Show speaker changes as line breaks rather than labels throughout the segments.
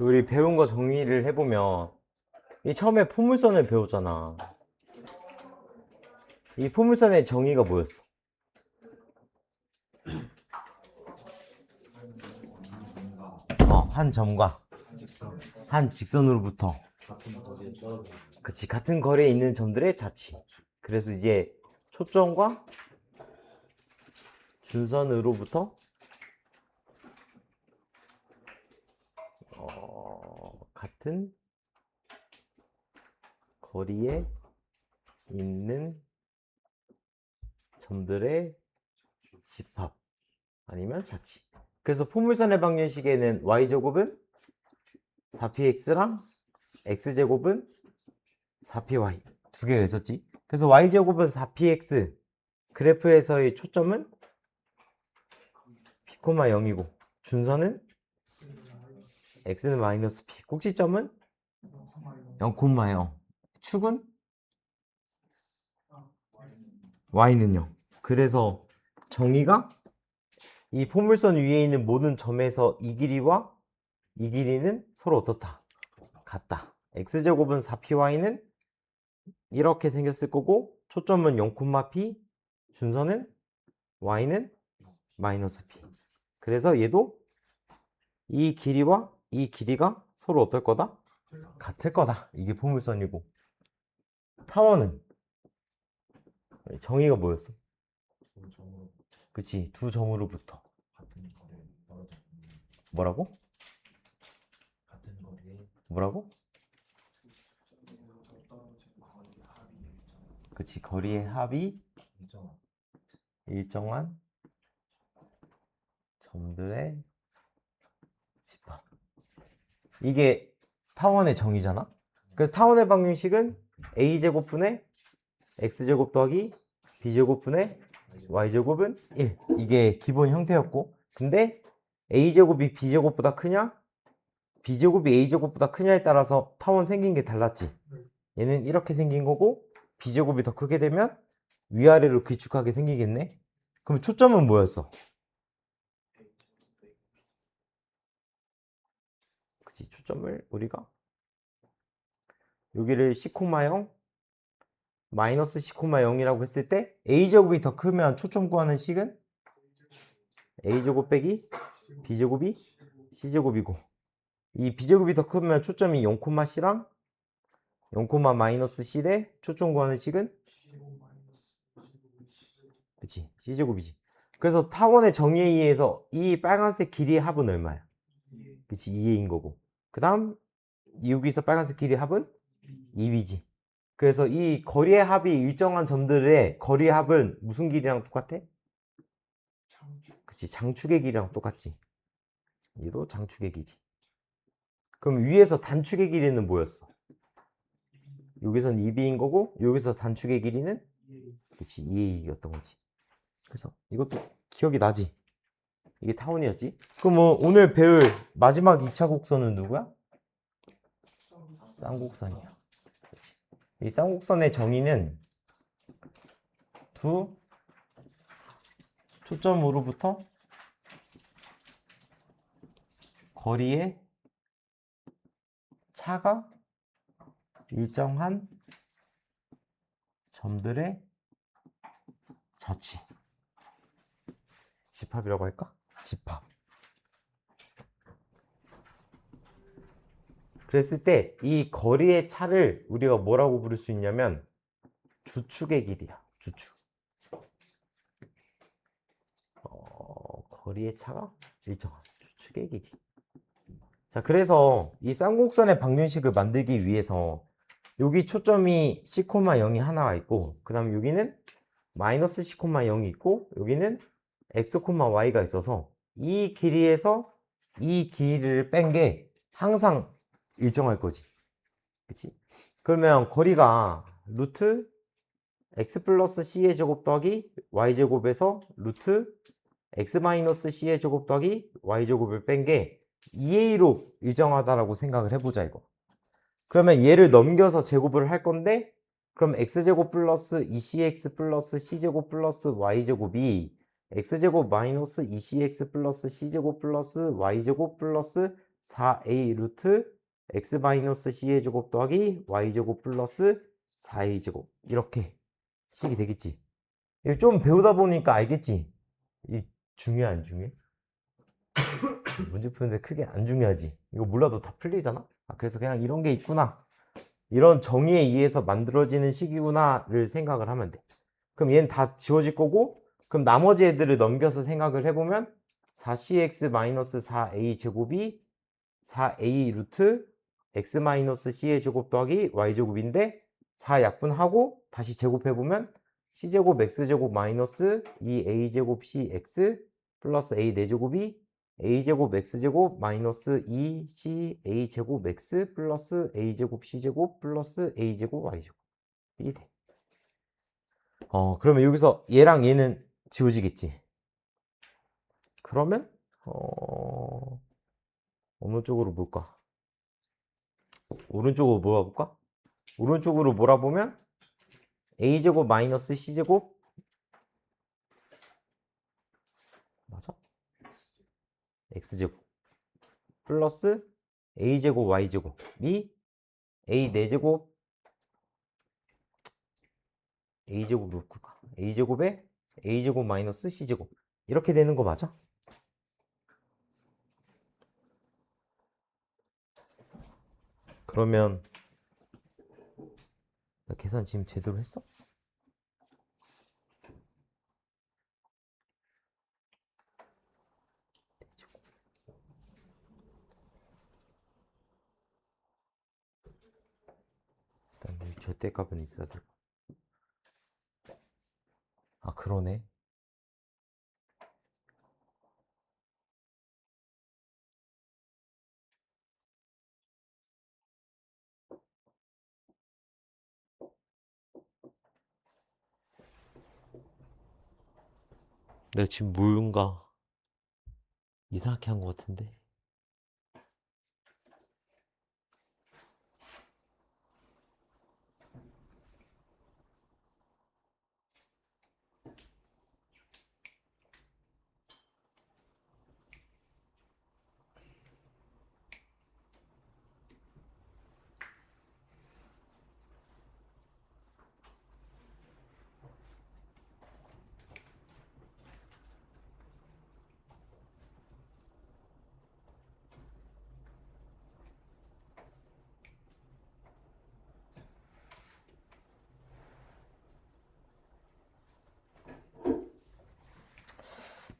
우리 배운 거 정리를 해보면 이 처음에 포물선을 배웠잖아. 이 포물선의 정의가 뭐였어? 한 점과 한 직선으로부터 그치 같은 거리에 있는 점들의 자치. 그래서 이제 초점과 준선으로부터 같은 거리에 있는 점들의 집합 아니면 자치. 그래서 포물선의 방정식에는 y제곱은 4px랑 x제곱은 4py 두 개가 있었지. 그래서 y제곱은 4px 그래프에서의 초점은 p, 0이고 준선은 x는 마이너스 p, 꼭지점은 0,0. 축은 y는 0. 그래서 정의가 이 포물선 위에 있는 모든 점에서 이 길이와 이 길이는 서로 어떻다? 같다. x제곱은 4py는 이렇게 생겼을 거고 초점은 0,p, 준선은 y는 마이너스 p. 그래서 얘도 이 길이와 이 길이가 서로 어떨 거다? 같을 거다. 이게 포물선이고. 타원은 정의가 뭐였어? 그치, 두 점으로부터 뭐라고? 뭐라고? 그치, 거리의 합이 일정한 점들의 집합. 이게 타원의 정의잖아. 그래서 타원의 방정식은 a제곱분의 x제곱 더하기 b제곱분의 y제곱은 1. 이게 기본 형태였고, 근데 a제곱이 b제곱보다 크냐 b제곱이 a제곱보다 크냐에 따라서 타원 생긴 게 달랐지. 얘는 이렇게 생긴 거고 b제곱이 더 크게 되면 위아래로 길쭉하게 생기겠네. 그럼 초점은 뭐였어? 그치, 초점을 우리가 여기를 c,0 마이너스 c,0이라고 했을 때 a제곱이 더 크면 초점 구하는 식은 a제곱 빼기 b제곱이 c제곱이고, 이 b제곱이 더 크면 초점이 0,c랑 0, 마이너스 c 대 초점 구하는 식은 그치, c제곱이지. 그래서 타원의 정의에 의해서 이 빨간색 길이의 합은 얼마야? 그치, 2a인 거고, 그 다음 여기서 빨간색 길이의 합은 2b지. 그래서 이 거리의 합이 일정한 점들의 거리의 합은 무슨 길이랑 똑같아? 그치, 장축의 길이랑 똑같지. 얘도 장축의 길이. 그럼 위에서 단축의 길이는 뭐였어? 여기서는 2b인 거고 여기서 단축의 길이는 그치, 2a였던 거지. 그래서 이것도 기억이 나지? 이게 타원이었지. 그럼 뭐 오늘 배울 마지막 2차 곡선은 누구야? 쌍곡선이야. 그치. 이 쌍곡선의 정의는 두 초점으로부터 거리의 차가 일정한 점들의 자치. 집합이라고 할까? 집합. 그랬을 때 이 거리의 차를 우리가 뭐라고 부를 수 있냐면 주축의 길이야. 주축. 거리의 차가 일정한 주축의 길이. 자, 그래서 이 쌍곡선의 방정식을 만들기 위해서 여기 초점이 c,0이 하나가 있고 그 다음에 여기는 마이너스 c,0이 있고 여기는 x, y가 있어서 이 길이에서 이 길이를 뺀 게 항상 일정할 거지. 그치? 그러면 거리가 루트 x 플러스 c의 제곱 더하기 y제곱에서 루트 x 마이너스 c의 제곱 더하기 y제곱을 뺀 게 2a로 일정하다라고 생각을 해보자 이거. 그러면 얘를 넘겨서 제곱을 할 건데 그럼 x제곱 플러스 2cx 플러스 c제곱 플러스 y제곱이 x제곱 마이너스 2cx 플러스 c제곱 플러스 y제곱 플러스 4a 루트 x 마이너스 c의 제곱 더하기 y제곱 플러스 4a 제곱 이렇게 식이 되겠지. 이거 좀 배우다 보니까 알겠지? 이 중요해 안 중요해? 문제 푸는데 크게 안 중요하지. 이거 몰라도 다 풀리잖아. 그래서 그냥 이런 게 있구나, 이런 정의에 의해서 만들어지는 식이구나를 생각을 하면 돼. 그럼 얘는 다 지워질 거고, 그럼 나머지 애들을 넘겨서 생각을 해보면 4cx-4a 제곱이 4a 루트 x-c의 제곱 더하기 y제곱인데 4 약분하고 다시 제곱해보면 c제곱 x제곱 마이너스 2a제곱 cx 플러스 a 4제곱이 a제곱 x제곱 마이너스 2c a제곱 x 플러스 a제곱 c제곱 플러스 a제곱 y제곱 이게 돼. 그러면 여기서 얘랑 얘는 지워지겠지. 그러면 어느 쪽으로 볼까? 오른쪽으로 몰아볼까? 오른쪽으로 몰아보면 a제곱 마이너스 c제곱 맞아? x제곱 플러스 a제곱 y제곱이 a 4제곱 a제곱 루트가 a제곱에 a제곱 마이너스 c제곱 이렇게 되는 거 맞아? 그러면 나 계산 지금 제대로 했어? 일단 여기 절대값은 있어야 될 거. 아 그러네. 내가 지금 뭔가 이상하게 한 것 같은데.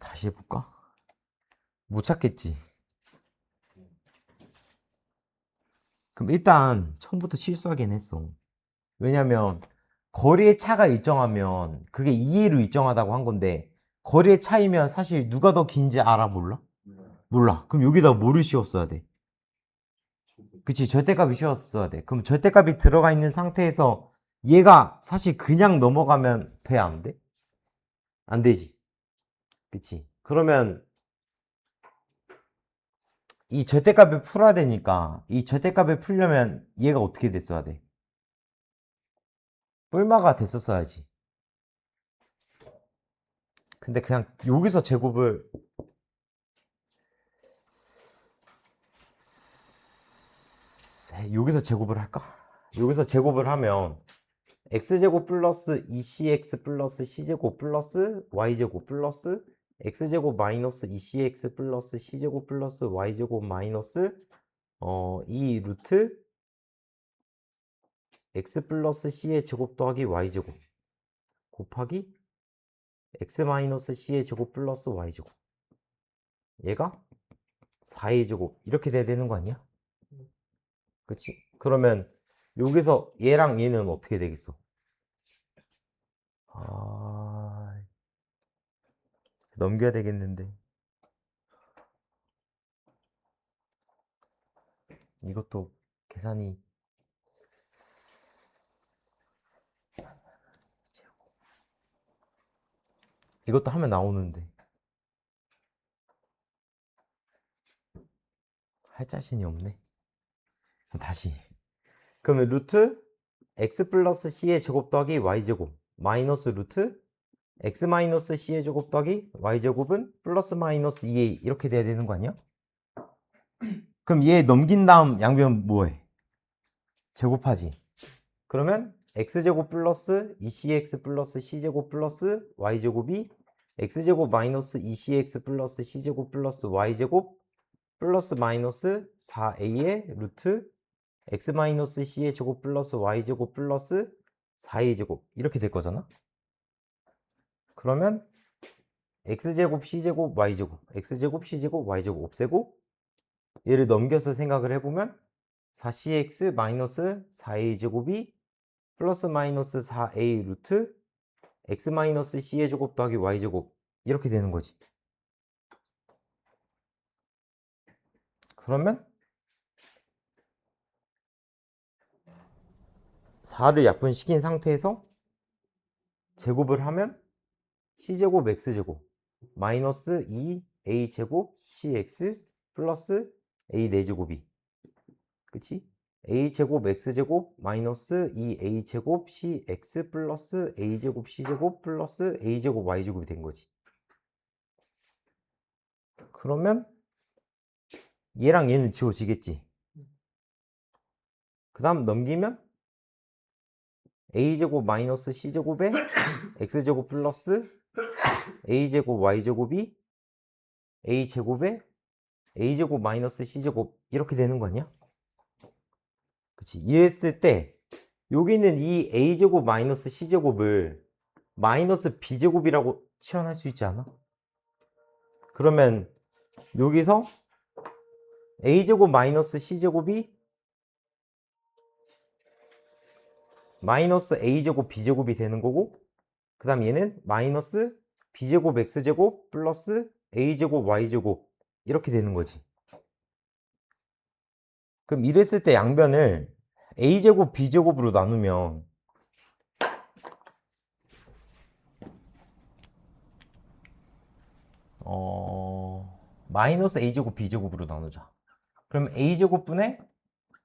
다시 해볼까? 못 찾겠지. 그럼 일단 처음부터 실수하긴 했어. 왜냐면 거리의 차가 일정하면 그게 2A로 일정하다고 한 건데, 거리의 차이면 사실 누가 더 긴지 알아? 몰라? 몰라. 그럼 여기다 뭐를 씌웠어야 돼? 그치, 절대값이 씌웠어야 돼. 그럼 절대값이 들어가 있는 상태에서 얘가 사실 그냥 넘어가면 돼? 안 돼? 안 되지. 그치. 그러면 이 절대값을 풀어야 되니까 이 절대값을 풀려면 얘가 어떻게 됐어야 돼? 뿔마가 됐었어야지. 근데 그냥 여기서 제곱을 여기서 제곱을 할까? 여기서 제곱을 하면 x제곱 플러스 2cx 플러스 c제곱 플러스 y제곱 플러스 x제곱 마이너스 2cx 플러스 c제곱 플러스 y제곱 마이너스 2 루트 x 플러스 c의 제곱 더하기 y제곱 곱하기 x 마이너스 c의 제곱 플러스 y제곱, 얘가 4의 제곱 이렇게 돼야 되는 거 아니야? 그치? 그러면 여기서 얘랑 얘는 어떻게 되겠어? 아, 넘겨야 되겠는데. 이것도 계산이 이것도 하면 나오는데 할 자신이 없네. 다시. 그러면 루트 x 플러스 c의 제곱 더하기 y제곱 마이너스 루트 x 마이너스 c의 제곱 더하기 y제곱은 플러스 마이너스 2a 이렇게 돼야 되는 거 아니야? 그럼 얘 넘긴 다음 양변 뭐해? 제곱하지. 그러면 x제곱 플러스 2cx 플러스 c제곱 플러스 y제곱이 x제곱 마이너스 2cx 플러스 c제곱 플러스 y제곱 플러스 마이너스 4a의 루트 x 마이너스 c의 제곱 플러스 y제곱 플러스 4의 제곱 이렇게 될 거잖아. 그러면 x제곱 c제곱 y제곱 x제곱 c제곱 y제곱 없애고 얘를 넘겨서 생각을 해보면 4cx 마이너스 4a 제곱이 플러스 마이너스 4a 루트 x 마이너스 c의 제곱 더하기 y 제곱 이렇게 되는 거지. 그러면 4를 약분시킨 상태에서 제곱을 하면 c제곱 x제곱 마이너스 2a 제곱 cx 플러스 a 4제곱이 그치? a 제곱 x제곱 마이너스 2a 제곱 cx 플러스 a 제곱 c제곱 플러스 a 제곱 y 제곱이 된 거지. 그러면 얘랑 얘는 지워지겠지. 그 다음 넘기면 a제곱 마이너스 c제곱에 x제곱 플러스 a제곱 y제곱이 a제곱에 a제곱 마이너스 c제곱 이렇게 되는 거 아니야? 그치? 이랬을 때 여기는 이 a제곱 마이너스 c제곱을 마이너스 b제곱이라고 치환할 수 있지 않아? 그러면 여기서 a제곱 마이너스 c제곱이 마이너스 a제곱 b제곱이 되는 거고 그 다음 얘는 마이너스 b제곱 x제곱 플러스 a제곱 y제곱 이렇게 되는 거지. 그럼 이랬을 때 양변을 a제곱 b제곱으로 나누면 마이너스 a제곱 b제곱으로 나누자. 그럼 a제곱분의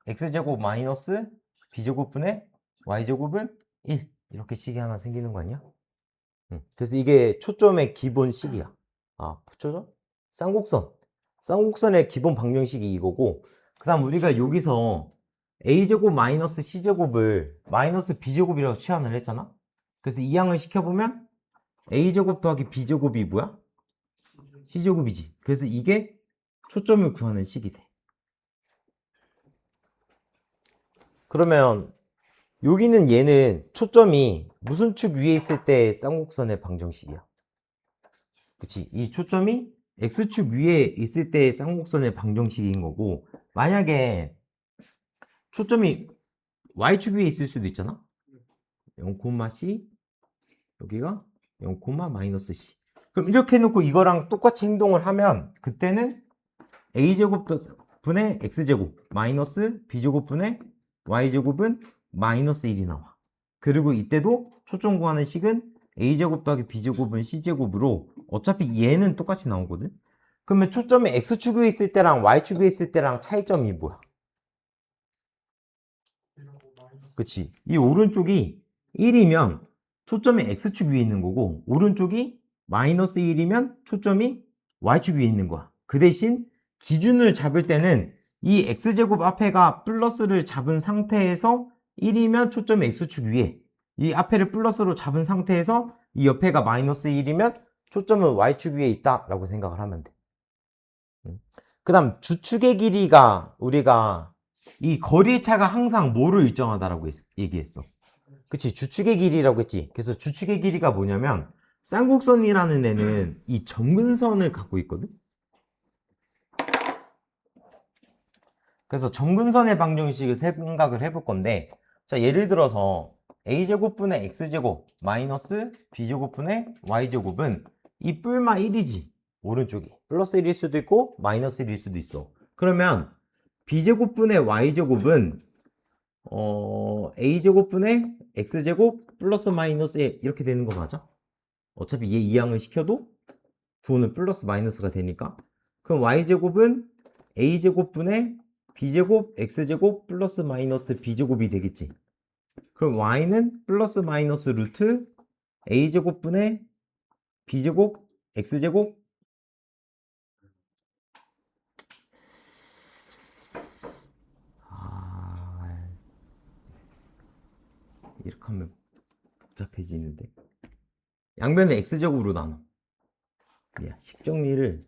x제곱 마이너스 b제곱분의 y제곱은 1 이렇게 식이 하나 생기는 거 아니야? 그래서 이게 초점의 기본 식이야. 아, 초점? 쌍곡선의 기본 방정식이 이거고 그 다음 우리가 여기서 a제곱 마이너스 c제곱을 마이너스 b제곱이라고 치환을 했잖아. 그래서 이항을 시켜보면 a제곱 더하기 b제곱이 뭐야? c제곱이지. 그래서 이게 초점을 구하는 식이 돼. 그러면 여기는 얘는 초점이 무슨 축 위에 있을 때 쌍곡선의 방정식이야? 그치? 이 초점이 x축 위에 있을 때 쌍곡선의 방정식인 거고 만약에 초점이 y축 위에 있을 수도 있잖아? 0,c 여기가 0, 마이너스 c 그럼 이렇게 해놓고 이거랑 똑같이 행동을 하면 그때는 a제곱 분의 x제곱 마이너스 b제곱 분의 y제곱은 마이너스 1이 나와. 그리고 이때도 초점 구하는 식은 a제곱 더하기 b제곱은 c제곱으로 어차피 얘는 똑같이 나오거든. 그러면 초점이 x축 위에 있을 때랑 y축 위에 있을 때랑 차이점이 뭐야? 그치? 이 오른쪽이 1이면 초점이 x축 위에 있는 거고 오른쪽이 마이너스 1이면 초점이 y축 위에 있는 거야. 그 대신 기준을 잡을 때는 이 x제곱 앞에가 플러스를 잡은 상태에서 1이면 초점이 x축 위에 이 앞에를 플러스로 잡은 상태에서 이 옆에가 마이너스 1이면 초점은 y축 위에 있다 라고 생각을 하면 돼. 그 다음 주축의 길이가 우리가 이 거리차가 항상 뭐를 일정하다라고 얘기했어. 그치? 주축의 길이라고 했지. 그래서 주축의 길이가 뭐냐면 쌍곡선이라는 애는 이 점근선을 갖고 있거든. 그래서 점근선의 방정식을 생각을 해볼 건데 자 예를 들어서 a제곱분의 x제곱 마이너스 b제곱분의 y제곱은 이 뿔마 1이지. 오른쪽이 플러스 1일 수도 있고 마이너스 1일 수도 있어. 그러면 b제곱분의 y제곱은 a제곱분의 x제곱 플러스 마이너스 1 이렇게 되는 거 맞아? 어차피 얘 이항을 시켜도 부호는 플러스 마이너스가 되니까 그럼 y제곱은 a제곱분의 b제곱 x제곱 플러스 마이너스 b제곱이 되겠지. 그럼 y는 플러스 마이너스 루트 a제곱분의 b제곱 x제곱 이렇게 하면 복잡해지는데. 양변을 x제곱으로 나눠. 야, 식정리를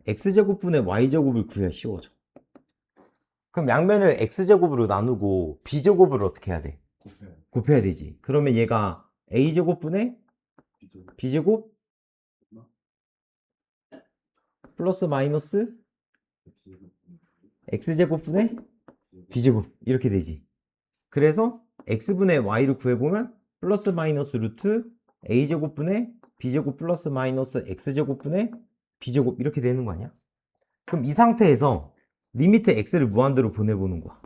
x제곱분의 y제곱을 구해야 쉬워져. 그럼 양변을 x제곱으로 나누고 b제곱을 어떻게 해야 돼? 곱해야 되지. 그러면 얘가 a제곱분의 b제곱 플러스 마이너스 x제곱분의 b제곱 이렇게 되지. 그래서 x분의 y를 구해보면 플러스 마이너스 루트 a제곱분의 b제곱 플러스 마이너스 x제곱분의 b제곱 이렇게 되는 거 아니야? 그럼 이 상태에서 리미트 x를 무한대로 보내보는 거야.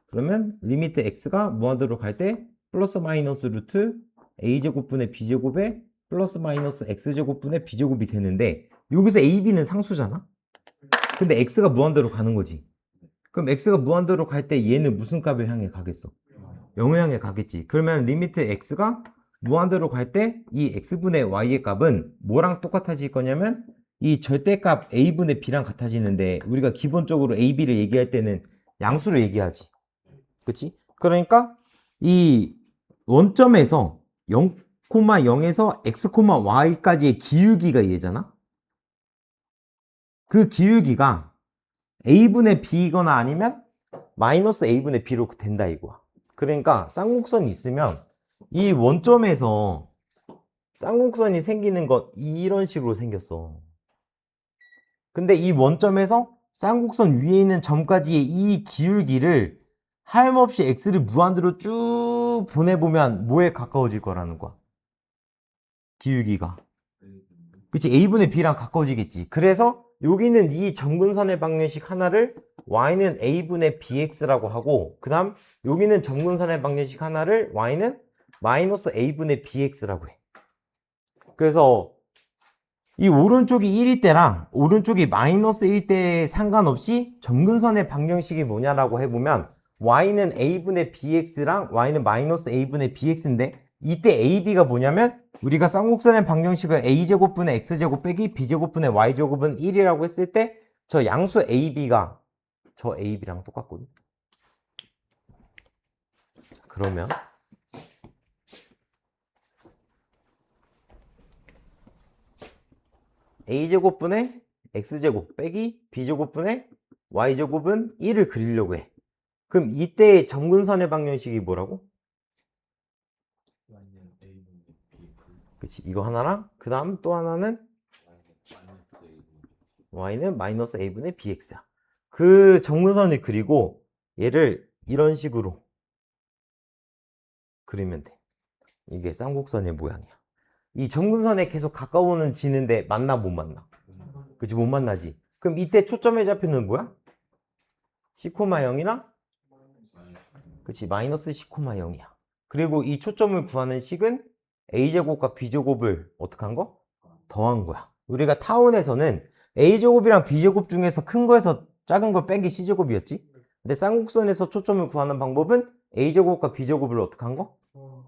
그러면 리미트 x가 무한대로 갈 때 플러스 마이너스 루트 a제곱분의 b제곱에 플러스 마이너스 x제곱분의 b제곱이 되는데 여기서 a, b는 상수잖아? 근데 x가 무한대로 가는 거지. 그럼 x가 무한대로 갈 때 얘는 무슨 값을 향해 가겠어? 0을 향해 가겠지. 그러면 리미트 x가 무한대로 갈 때 이 x분의 y의 값은 뭐랑 똑같아질 거냐면 이 절대값 a분의 b랑 같아지는데 우리가 기본적으로 a, b를 얘기할 때는 양수로 얘기하지. 그치? 그러니까 이 원점에서 0,0에서 x, y까지의 기울기가 얘잖아? 그 기울기가 a분의 b거나 아니면 마이너스 a분의 b로 된다 이거야. 그러니까 쌍곡선이 있으면 이 원점에서 쌍곡선이 생기는 건 이런 식으로 생겼어. 근데 이 원점에서 쌍곡선 위에 있는 점까지의 이 기울기를 하염없이 x를 무한대로 쭉 보내보면 뭐에 가까워질 거라는 거야? 기울기가. 그치? a분의 b랑 가까워지겠지. 그래서 여기는 이 점근선의 방정식 하나를 y는 a분의 bx라고 하고 그 다음 여기는 점근선의 방정식 하나를 y는 마이너스 a분의 bx라고 해. 그래서 이 오른쪽이 1일 때랑 오른쪽이 마이너스 1일 때 상관없이 점근선의 방정식이 뭐냐라고 해보면 y는 a분의 bx랑 y는 마이너스 a분의 bx인데 이때 ab가 뭐냐면 우리가 쌍곡선의 방정식을 a제곱분의 x제곱 빼기 b제곱분의 y제곱은 1이라고 했을 때 저 양수 ab가 저 ab랑 똑같거든. 그러면 a제곱분의 x제곱 빼기 b제곱분의 y제곱은 1을 그리려고 해. 그럼 이때 점근선의 방정식이 뭐라고? 그치, 이거 하나랑 그 다음 또 하나는 y는 마이너스 a분의 bx야. 그 점근선을 그리고 얘를 이런 식으로 그리면 돼. 이게 쌍곡선의 모양이야. 이 점근선에 계속 가까워는 지는데 만나 못 만나? 그치, 못 만나지. 그럼 이때 초점의 좌표는 뭐야? c,0이랑 그치, 마이너스 c,0이야. 그리고 이 초점을 구하는 식은 a제곱과 b제곱을 어떻게 한 거? 더한 거야. 우리가 타원에서는 a제곱이랑 b제곱 중에서 큰 거에서 작은 걸 뺀 게 c제곱이었지. 근데 쌍곡선에서 초점을 구하는 방법은 a제곱과 b제곱을 어떻게 한 거?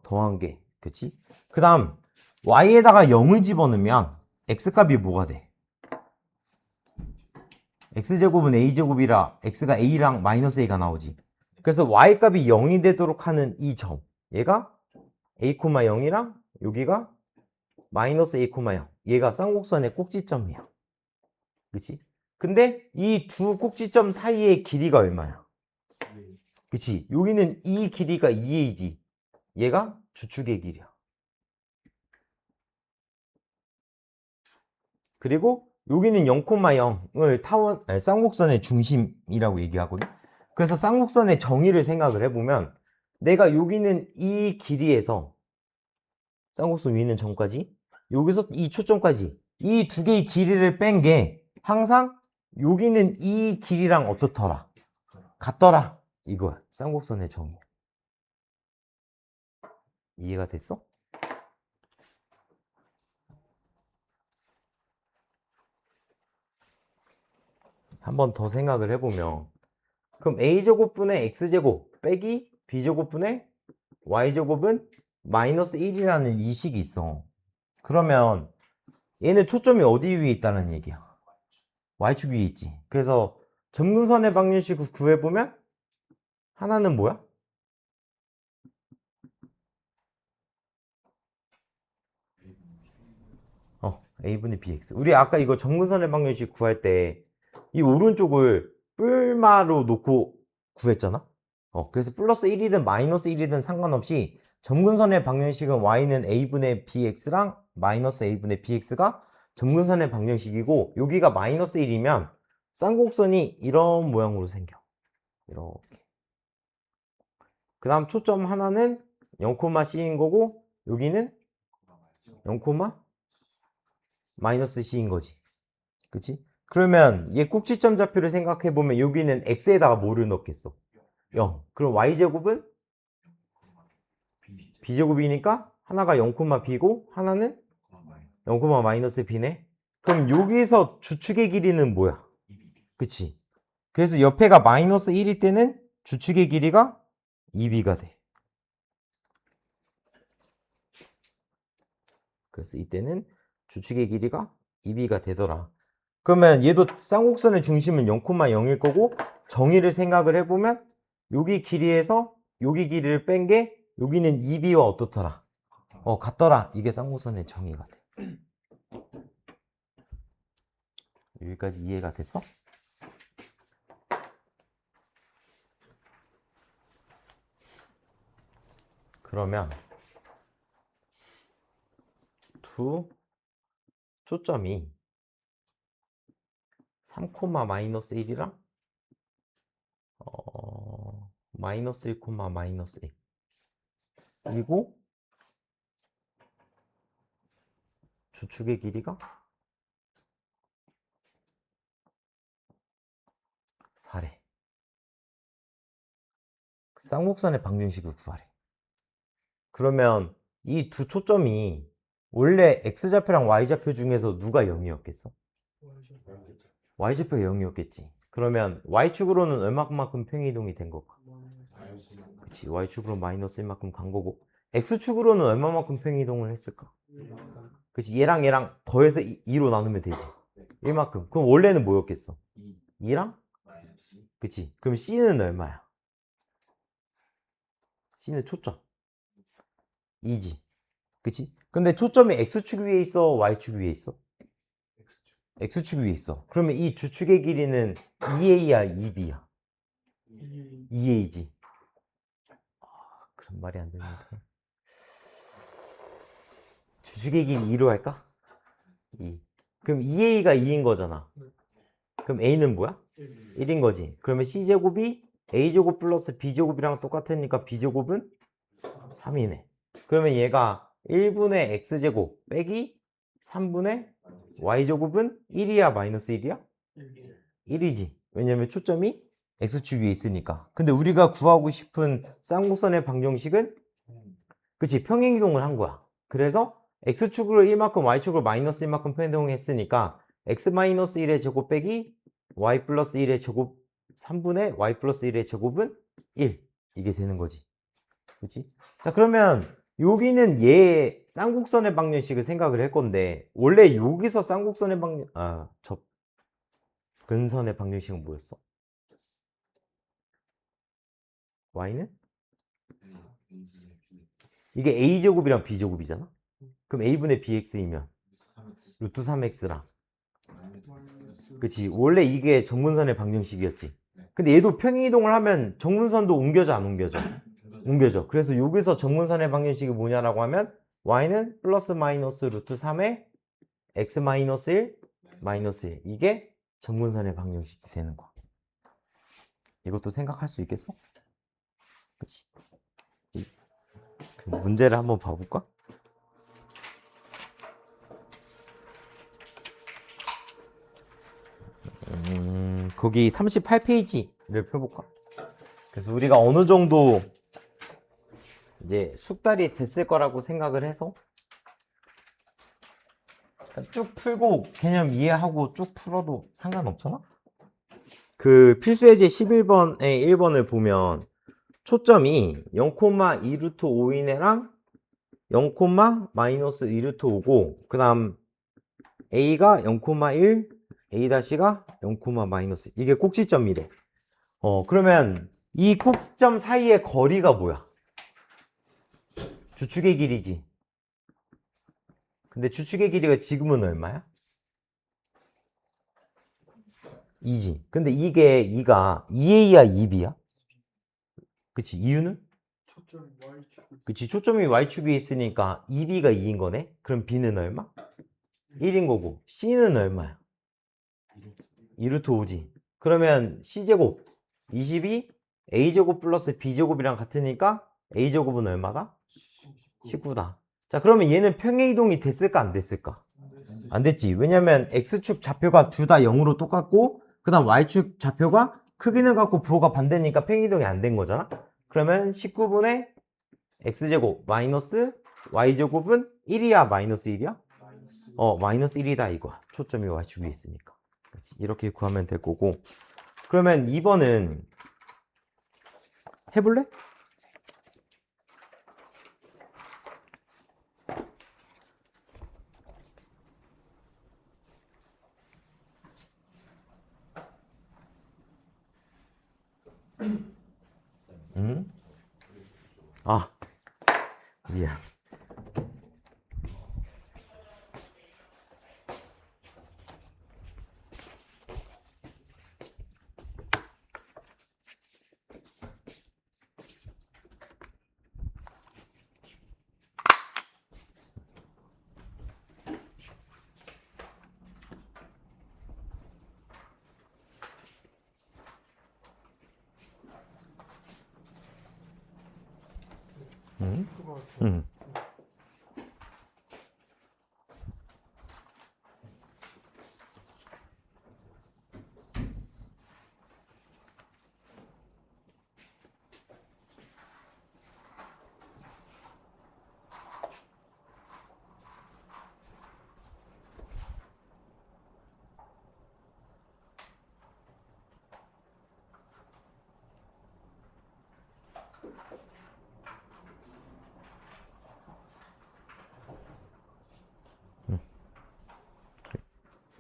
더한 게. 그치? 그 다음 y에다가 0을 집어넣으면 x값이 뭐가 돼? x제곱은 a제곱이라 x가 a랑 마이너스 a가 나오지. 그래서 y값이 0이 되도록 하는 이 점 얘가 a, 0이랑 여기가 마이너스 a, 0 얘가 쌍곡선의 꼭지점이야. 그치? 근데 이 두 꼭지점 사이의 길이가 얼마야? 그치? 여기는 이 길이가 2a지. 얘가 주축의 길이야. 그리고 여기는 0,0을 쌍곡선의 중심이라고 얘기하거든. 그래서 쌍곡선의 정의를 생각을 해보면 내가 여기는 이 길이에서 쌍곡선 위에 있는 점까지 여기서 이 초점까지 이 두 개의 길이를 뺀 게 항상 여기는 이 길이랑 어떻더라? 같더라. 이거야. 쌍곡선의 정의. 이해가 됐어? 한 번 더 생각을 해보면 그럼 a제곱분의 x제곱 빼기 b제곱분의 y제곱은 마이너스 1이라는 이 식이 있어. 그러면 얘는 초점이 어디 위에 있다는 얘기야? y축 위에 있지. 그래서 점근선의 방정식을 구해보면 하나는 뭐야? a분의 bx. 우리 아까 이거 점근선의 방정식 구할 때 이 오른쪽을 뿔마로 놓고 구했잖아. 그래서 플러스 1이든 마이너스 1이든 상관없이 점근선의 방정식은 y는 a분의 bx랑 마이너스 a분의 bx가 점근선의 방정식이고, 여기가 마이너스 1이면 쌍곡선이 이런 모양으로 생겨. 이렇게. 그 다음 초점 하나는 0,c인 거고, 여기는 0, 마이너스 c인 거지. 그치? 그러면 얘 꼭지점 좌표를 생각해 보면 여기는 x에다가 뭐를 넣겠어? 0. 그럼 y제곱은 b제곱이니까 하나가 0,b고 하나는 0, 마이너스 b네. 그럼 여기서 주축의 길이는 뭐야? 그치? 그래서 옆에가 마이너스 1일 때는 주축의 길이가 2b가 돼. 그래서 이때는 주축의 길이가 2b가 되더라. 그러면 얘도 쌍곡선의 중심은 0,0일 거고, 정의를 생각을 해보면 여기 길이에서 여기 길이를 뺀 게 여기는 2b와 어떻더라? 같더라. 이게 쌍곡선의 정의가 돼. 여기까지 이해가 됐어? 그러면 두 초점이 3, 마이너스 1이랑 마이너스 1, 마이너스 1. 그리고 주축의 길이가 4래. 쌍곡선의 방정식을 구하래. 그러면 이 두 초점이 원래 x좌표랑 y좌표 중에서 누가 0이었겠어? y좌표가 0이었겠지. 그러면 y축으로는 얼마만큼 평행이동이 된 걸까? 그치, y축으로 마이너스 1만큼 간 거고, x축으로는 얼마만큼 평행이동을 했을까? 그치, 얘랑 얘랑 더해서 2로 나누면 되지. 1만큼. 그럼 원래는 뭐였겠어? 2랑? 그치. 그럼 c는 얼마야? c는 초점 2지. 그치? 근데 초점이 x축 위에 있어, y축 위에 있어? x축 위에 있어. 그러면 이 주축의 길이는 2a야, 2b야? 2a지. 그런 말이 안 되는데. 주축의 길이 2로 할까? 2. 그럼 2a가 2인 거잖아. 그럼 a는 뭐야? 1인 거지. 그러면 c제곱이 a제곱 플러스 b제곱이랑 똑같으니까 b제곱은 3이네. 그러면 얘가 1분의 x제곱 빼기 3분의 y제곱은 1이야, 마이너스 1이야? 1이지. 왜냐면 초점이 x축 위에 있으니까. 근데 우리가 구하고 싶은 쌍곡선의 방정식은, 그치, 평행이동을 한 거야. 그래서 x축으로 1만큼 y축으로 마이너스 1만큼 평행이동했으니까 x-1의 제곱 빼기 y 플러스 1의 제곱 3분의 y 플러스 1의 제곱은 1. 이게 되는 거지. 그치? 자, 그러면 여기는 얘 쌍곡선의 방정식을 생각을 할 건데, 원래 여기서 쌍곡선의 접근선의 방정식은 뭐였어? y는? 이게 a제곱이랑 b제곱이잖아? 그럼 a분의 bx이면 루트 3x랑, 그치? 원래 이게 정근선의 방정식이었지. 근데 얘도 평행이동을 하면 정근선도 옮겨져, 안 옮겨져? 옮겨져. 그래서 여기서 정근선의 방정식이 뭐냐라고 하면 y는 플러스 마이너스 루트 3의 x 마이너스 1 마이너스 1. 이게 정근선의 방정식이 되는 거야. 이것도 생각할 수 있겠어? 그치? 그 문제를 한번 봐볼까? 거기 38페이지를 펴볼까? 그래서 우리가 어느 정도 이제 숙달이 됐을 거라고 생각을 해서 쭉 풀고 개념 이해하고 쭉 풀어도 상관없잖아? 그 필수예제 11번에 1번을 보면 초점이 0,2 루트 5이네랑 0, 마이너스 2 루트 5고, 그 다음 a가 0,1, a-가 0, 마이너스 1. 이게 꼭지점이래. 그러면 이 꼭지점 사이의 거리가 뭐야? 주축의 길이지. 근데 주축의 길이가 지금은 얼마야? 2지. 근데 이게 2가 2a야 2b야? 그치. 이유는?
초점이 Y축.
그치. 초점이 y축에 있으니까 2b가 2인 거네. 그럼 b는 얼마? 1인 거고 c는 얼마야? 2루트 5지. 그러면 c제곱 22 a제곱 플러스 b제곱이랑 같으니까 a제곱은 얼마다? 19다. 자, 그러면 얘는 평행이동이 됐을까 안 됐을까? 안 됐지. 왜냐면 x축 좌표가 둘 다 0으로 똑같고 그 다음 y축 좌표가 크기는 같고 부호가 반대니까 평행이동이 안 된 거잖아. 그러면 19분의 x제곱 마이너스 y제곱은 1이야 마이너스 1이야? 마이너스 1이다 이거야. 초점이 y축 위에 있으니까. 그렇지. 이렇게 구하면 될 거고. 그러면 2번은 해볼래? 응? 아, 미안. 응? 응.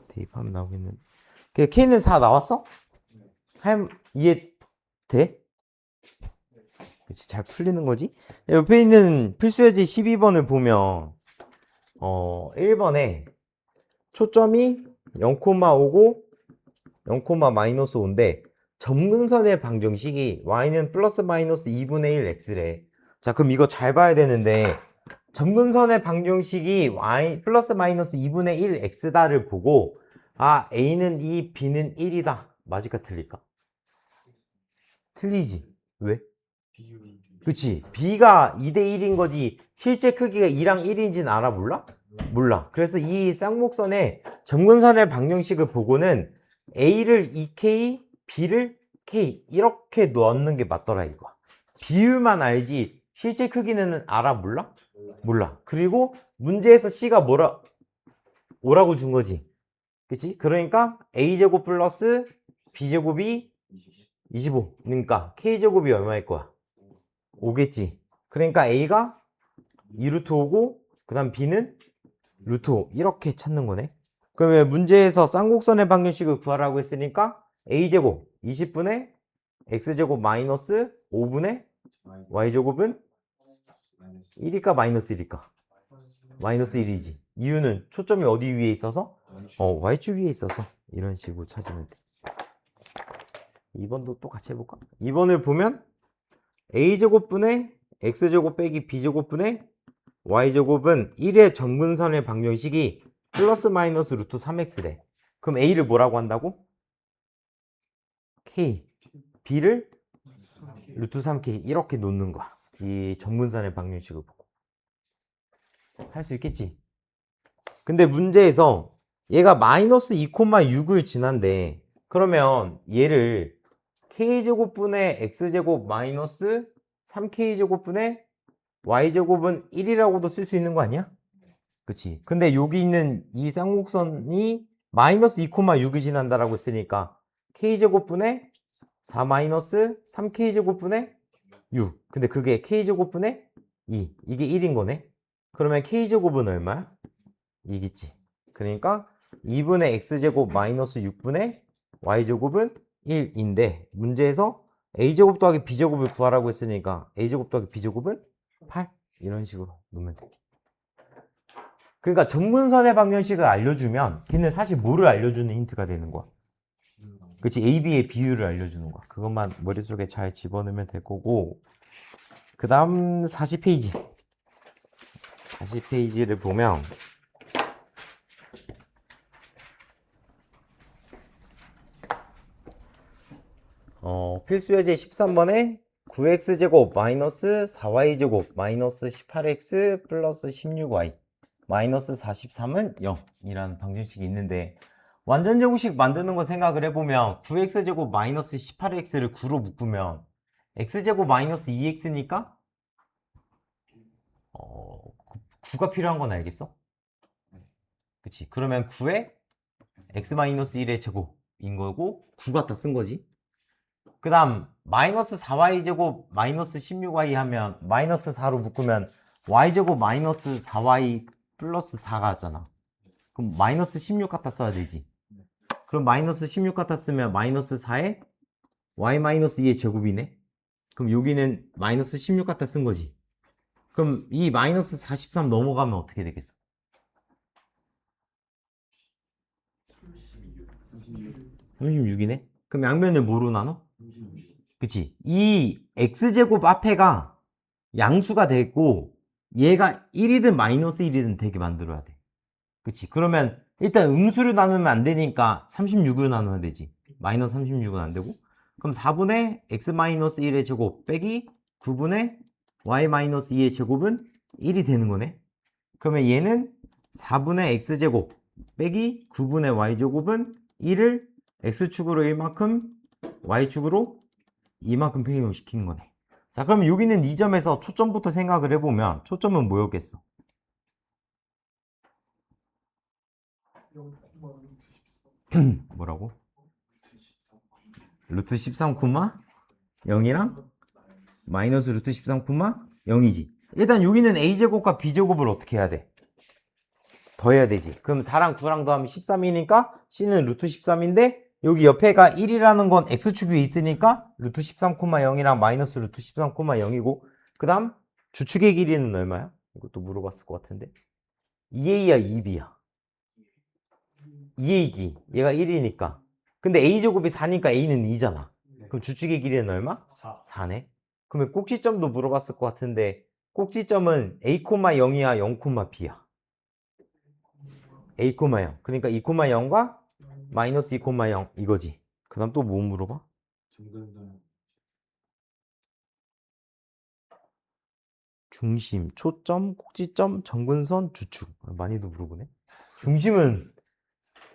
대입하면 나오겠는. K는 4 나왔어? 이해 돼? 그치, 잘 풀리는 거지? 옆에 있는 필수예제 12번을 보면 1번에 초점이 0,5고 0,-5인데 점근선의 방정식이 y는 플러스 마이너스 2분의 1 x래. 자, 그럼 이거 잘 봐야 되는데 점근선의 방정식이 y 플러스 마이너스 2분의 1 x다를 보고 a는 2, b는 1이다. 맞을까 틀릴까? 틀리지. 왜? 그치. b가 2대 1인 거지 실제 크기가 2랑 1인지는 알아 몰라? 몰라. 그래서 이 쌍목선의 점근선의 방정식을 보고는 a를 2k, b를 k 이렇게 넣는 게 맞더라 이거. 비율만 알지 실제 크기는 알아 몰라? 몰라. 그리고 문제에서 c가 뭐라고 준 거지. 그치? 그러니까 a제곱 플러스 b제곱이 25니까 k제곱이 얼마일 거야? 5겠지. 그러니까 a가 2루트 5고 그 다음 b는 루트 5 이렇게 찾는 거네. 그러면 문제에서 쌍곡선의 방정식을 구하라고 했으니까 a제곱 20분의 x제곱 마이너스 5분의 y제곱은 1일까 마이너스 1일까? 마이너스 1이지. 이유는 초점이 어디 위에 있어서? y축 위에 있어서 이런 식으로 찾으면 돼. 2번도 똑같이 해볼까? 2번을 보면 a제곱분의 x제곱 빼기 b제곱분의 y제곱은 1의 점근선의 방정식이 플러스 마이너스 루트 3x래. 그럼 a를 뭐라고 한다고? k, b를 루트 3k 이렇게 놓는 거야. 이 점근선의 방정식을 보고 할 수 있겠지. 근데 문제에서 얘가 마이너스 2,6을 지난데 그러면 얘를 k제곱분의 x제곱 마이너스 3k제곱분의 y제곱은 1이라고도 쓸 수 있는 거 아니야? 그치. 근데 여기 있는 이 쌍곡선이 마이너스 2,6이 지난다라고 했으니까 k제곱분의 4 마이너스 3k제곱분의 6. 근데 그게 k제곱분의 2. 이게 1인 거네. 그러면 k제곱은 얼마야? 2겠지. 그러니까 2분의 x제곱 마이너스 6분의 y제곱은 1인데 문제에서 a제곱 더하기 b제곱을 구하라고 했으니까 a제곱 더하기 b제곱은 8 이런 식으로 놓으면 돼. 그러니까 점근선의 방정식을 알려주면 걔는 사실 뭐를 알려주는 힌트가 되는 거야. 그치? AB의 비율을 알려주는 거야. 그것만 머릿속에 잘 집어넣으면 될 거고, 그 다음 40페이지. 40페이지를 보면 필수 예제 13번에 9x제곱 마이너스 4y제곱 마이너스 18x 플러스 16y 마이너스 43은 0이라는 방정식이 있는데, 완전 제곱식 만드는 거 생각을 해보면 9x제곱 마이너스 18x를 9로 묶으면 x제곱 마이너스 2x니까 9가 필요한 건 알겠어? 그치? 그러면 9에 x 마이너스 1의 제곱인 거고 9 갖다 쓴 거지. 그 다음 마이너스 4y제곱 마이너스 16y 하면 마이너스 4로 묶으면 y제곱 마이너스 4y 플러스 4가 왔잖아. 그럼 마이너스 16 갖다 써야 되지. 그럼 마이너스 16 갖다 쓰면 마이너스 4에 y 마이너스 2의 제곱이네. 그럼 여기는 마이너스 16 갖다 쓴 거지. 그럼 이 마이너스 43 넘어가면 어떻게 되겠어? 36이네? 그럼 양면을 뭐로 나눠? 그치? 이 x제곱 앞에가 양수가 됐고 얘가 1이든 마이너스 1이든 되게 만들어야 돼. 그치? 그러면 일단 음수를 나누면 안 되니까 36으로 나눠야 되지. 마이너스 36은 안 되고. 그럼 4분의 x 마이너스 1의 제곱 빼기 9분의 y 마이너스 2의 제곱은 1이 되는 거네. 그러면 얘는 4분의 x제곱 빼기 9분의 y제곱은 1을 x축으로 1만큼 y축으로 2만큼 변형 시키는 거네. 자, 그럼 여기는 이 점에서 초점부터 생각을 해보면 초점은 뭐였겠어?
0,14
뭐라고? 루트 13, 0이랑 마이너스 루트 13, 0이지. 일단 여기는 a제곱과 b제곱을 어떻게 해야 돼? 더해야 되지. 그럼 4랑 9랑 더하면 13이니까 c는 루트 13인데 여기 옆에가 1이라는 건 x축 위에 있으니까 루트 13, 0이랑 마이너스 루트 13, 0이고 그 다음 주축의 길이는 얼마야? 이것도 물어봤을 것 같은데 2a야 2b야? 2a지. 얘가 1이니까. 근데 a제곱이 4니까 a는 2잖아. 그럼 주축의 길이는 얼마? 4네. 그러면 꼭지점도 물어봤을 것 같은데 꼭지점은 a, 0이야 0, b야? a, 0. 그러니까 2, 0과 마이너스 2, 0 이거지. 그 다음 또 뭐 물어봐? 중심, 초점, 꼭지점, 정근선, 주축. 많이도 물어보네. 중심은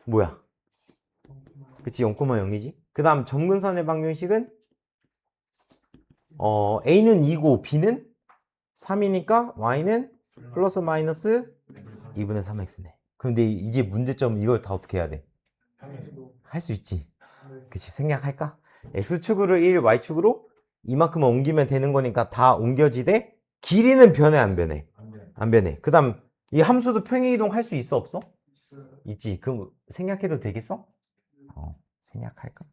뭐야? 그치, 0,0이지. 그 다음 정근선의 방정식은 a는 2고 b는 3이니까 y는 플러스 마이너스 2분의 3x네. 근데 이제 문제점은 이걸 다 어떻게 해야 돼? 할 수 있지. 그치, 생략할까? x축으로 1, y축으로 이만큼만 옮기면 되는 거니까 다 옮겨지되 길이는 변해 안 변해? 안 변해. 그 다음 이 함수도 평행이동 할 수 있어 없어? 있지. 그럼 생략해도 되겠어? 생략할까?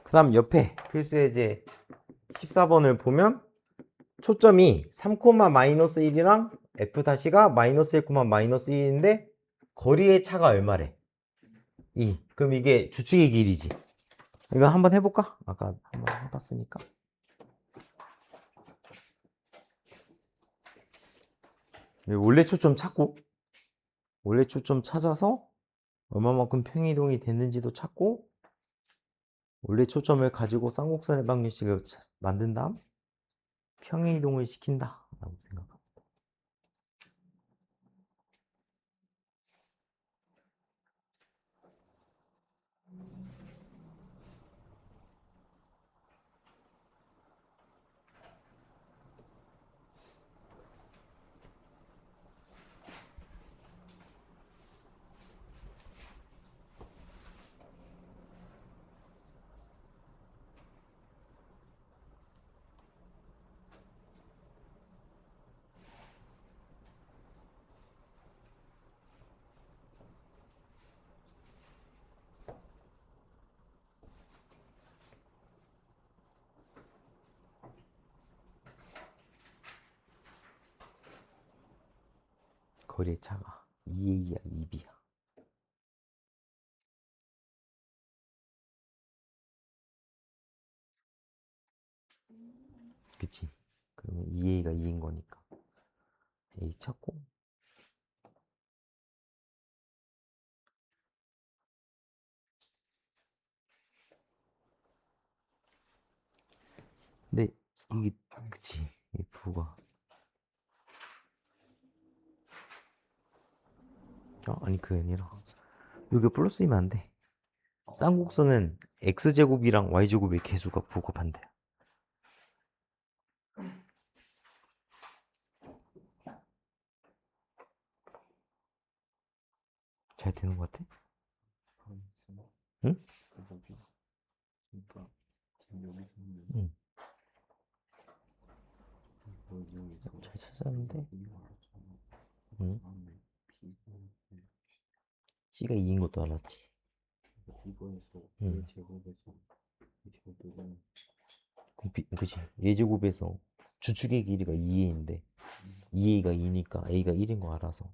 그 다음 옆에 필수예제 14번을 보면 초점이 3, 마이너스 1이랑 f-가 마이너스 1, 마이너스 1인데 거리의 차가 얼마래? 2. 그럼 이게 주축의 길이지. 이거 한번 해볼까? 아까 한번 해봤으니까. 원래 초점 찾고 원래 초점 찾아서 얼마만큼 평이동이 됐는지도 찾고 원래 초점을 가지고 쌍곡선의 방정식을 만든 다음 평이동을 시킨다 라고 생각합니다. 거리의 차가 2A야 2B야. 그치? 그러면 2A가 2인 거니까 A 찾고, 근데 이게 그치? 이 부가 아니 그게 아니라 여기 플러스이면 안 돼. 쌍곡선은 x제곱이랑 y제곱의 개수가 부가 반대야. 잘 되는 것 같아? 응?
그러니까 지금 여기서는
응.
여기서
잘 찾았는데 응? C가 2인 것도 알았지.
이거에서
응.
A 제곱에서 이 제곱은
그치? 예제곱에서 주축의 길이가 2A인데 2A가 2니까 A가 1인 거 알아서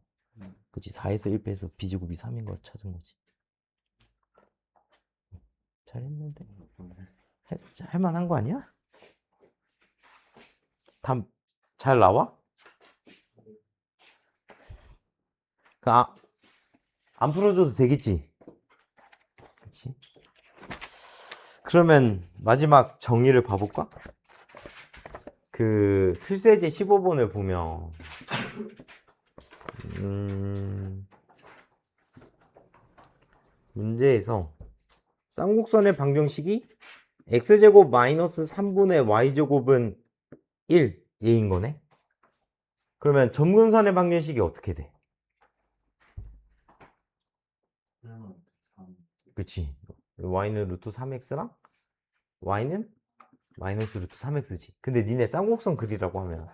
그치? 4에서 1 빼서 B제곱이 3인 걸 찾은 거지. 잘했는데? 할만한 거 아니야? 답 잘 나와? 안 풀어줘도 되겠지? 그치? 그러면 마지막 정의를 봐볼까? 그 필수예제 15번을 보면 문제에서 쌍곡선의 방정식이 x제곱 마이너스 3분의 y제곱은 1 얘인 거네. 그러면 점근선의 방정식이 어떻게 돼? 그치? y는 루트 3x랑 y는 마이너스 루트 3x지. 근데 니네 쌍곡선 그리라고 하면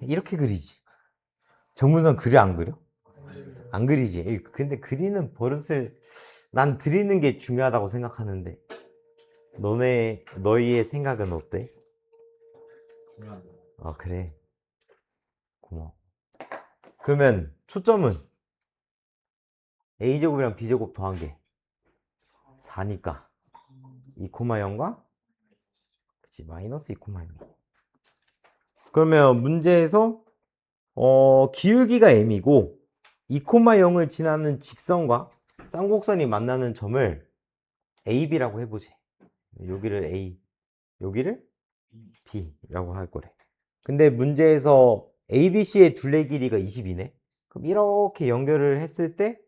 이렇게 그리지. 점근선 그려 안 그려? 안 그리지. 근데 그리는 버릇을 난 드리는 게 중요하다고 생각하는데 너희의 생각은 어때? 아 그래. 고마워. 그러면 초점은 a제곱이랑 b제곱 더한 게 4니까 2,0과 그치 마이너스 2,0. 그러면 문제에서 기울기가 m이고 2,0을 지나는 직선과 쌍곡선이 만나는 점을 AB라고 해보지. 여기를 A, 여기를 B라고 할 거래. 근데 문제에서 ABC의 둘레 길이가 22네. 그럼 이렇게 연결을 했을 때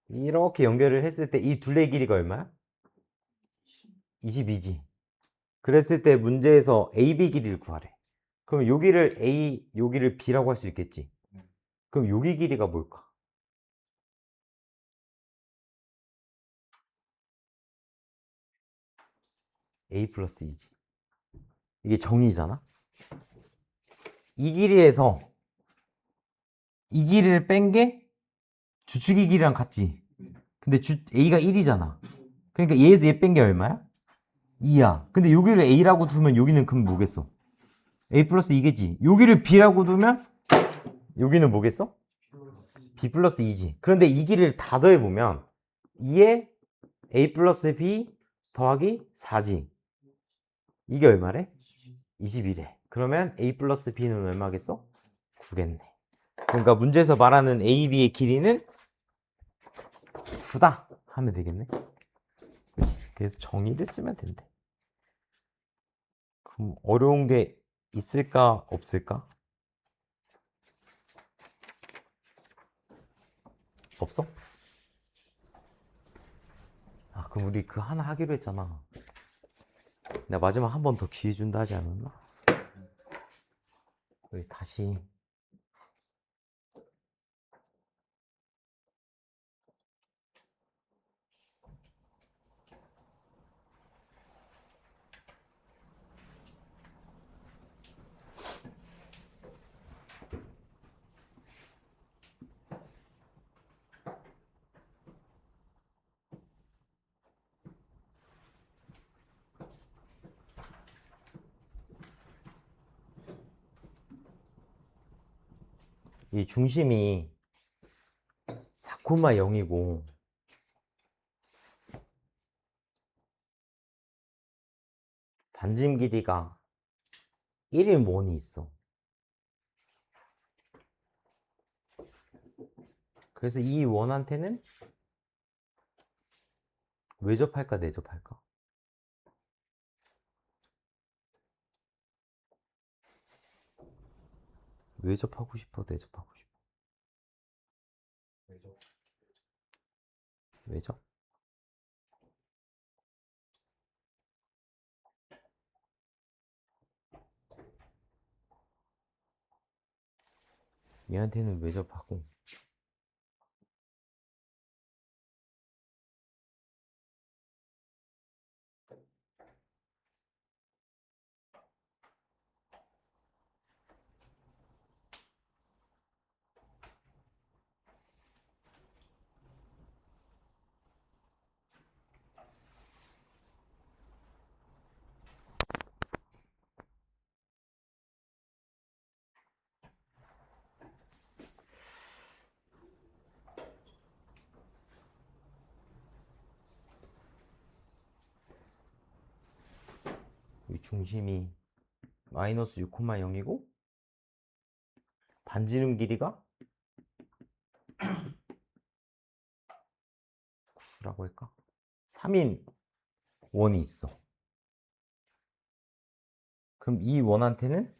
이 둘레 길이가 얼마야? 22지. 그랬을 때 문제에서 AB 길이를 구하래. 그럼 여기를 A, 여기를 B라고 할 수 있겠지. 그럼 여기 길이가 뭘까? A 플러스 2지. 이게 정의잖아. 이 길이에서 이 길이를 뺀 게 주축의 길이랑 같지. 근데 A가 1이잖아. 그러니까 얘에서 얘 뺀 게 얼마야? 2야. 근데 여기를 A라고 두면 여기는 그럼 뭐겠어? A 플러스 2겠지. 여기를 B라고 두면 여기는 뭐겠어? B 플러스 2지. 그런데 이 길이를 다 더해보면 2에 A 플러스 B 더하기 4지. 이게 얼마래? 21에. 그러면 A 플러스 B는 얼마겠어? 9겠네. 그러니까 문제에서 말하는 A, B의 길이는 9다 하면 되겠네. 그치? 그래서 정의를 쓰면 된대. 그럼 어려운 게 있을까 없을까? 없어? 아 그럼 우리 그 하나 하기로 했잖아. 내가 마지막 한 번 더 기회 준다 하지 않았나? 우리 다시 이 중심이 4,0이고 반짐 길이가 1인 원이 있어. 그래서 이 원한테는 외접할까 내접할까? 외접하고 싶어 내접하고 싶어? 외접? 얘한테는 외접하고 이 중심이 마이너스 6,0이고 반지름 길이가 9라고 할까? 3인 원이 있어. 그럼 이 원한테는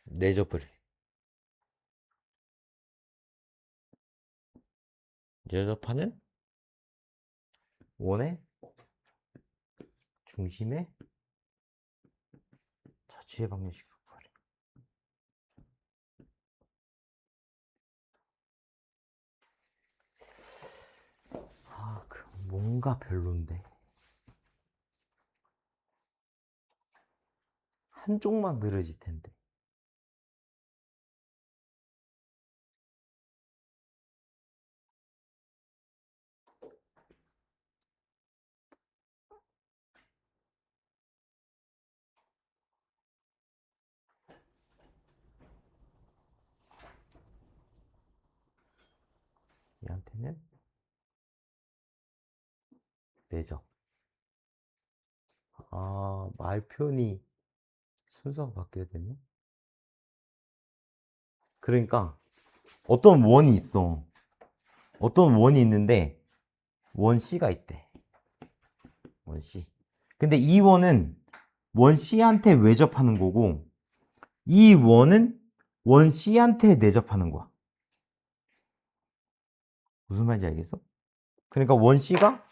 내접을 해. 내접하는 원의 중심의 자취의 방정식을 구하래. 뭔가 별론데. 한쪽만 그려질 텐데. 얘한테는 내접. 말표현이 순서가 바뀌어야 되네. 그러니까 어떤 원이 있어. 어떤 원이 있는데 원 C가 있대. 원 C. 근데 이 원은 원 C한테 외접하는 거고 이 원은 원 C한테 내접하는 거야. 무슨 말인지 알겠어? 그러니까 원 C가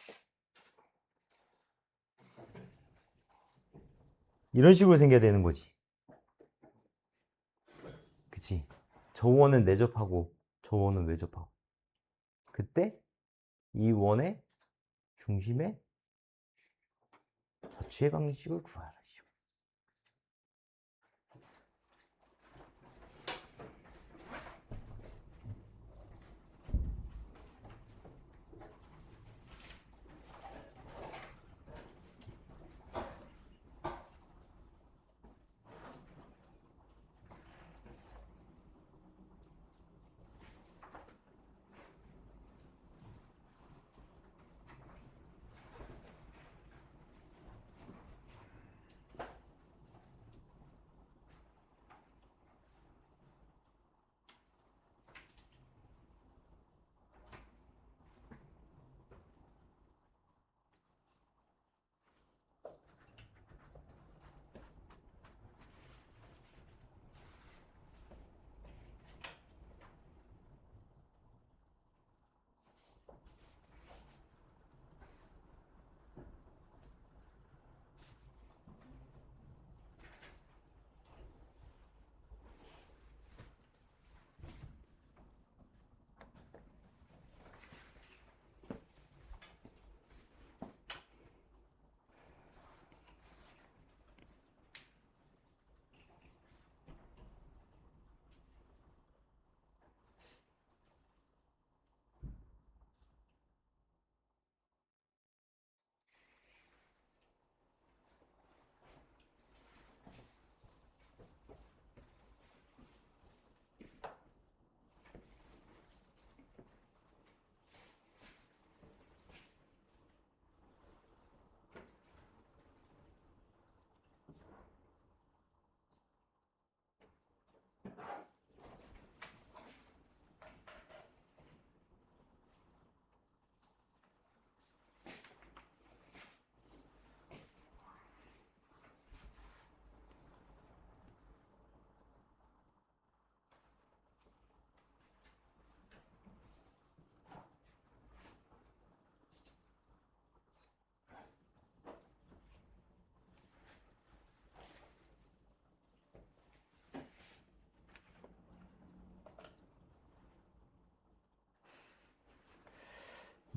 이런 식으로 생겨야 되는 거지. 그치? 저 원은 내접하고 저 원은 외접하고. 그때 이 원의 중심의 자취의 방식을 구하라.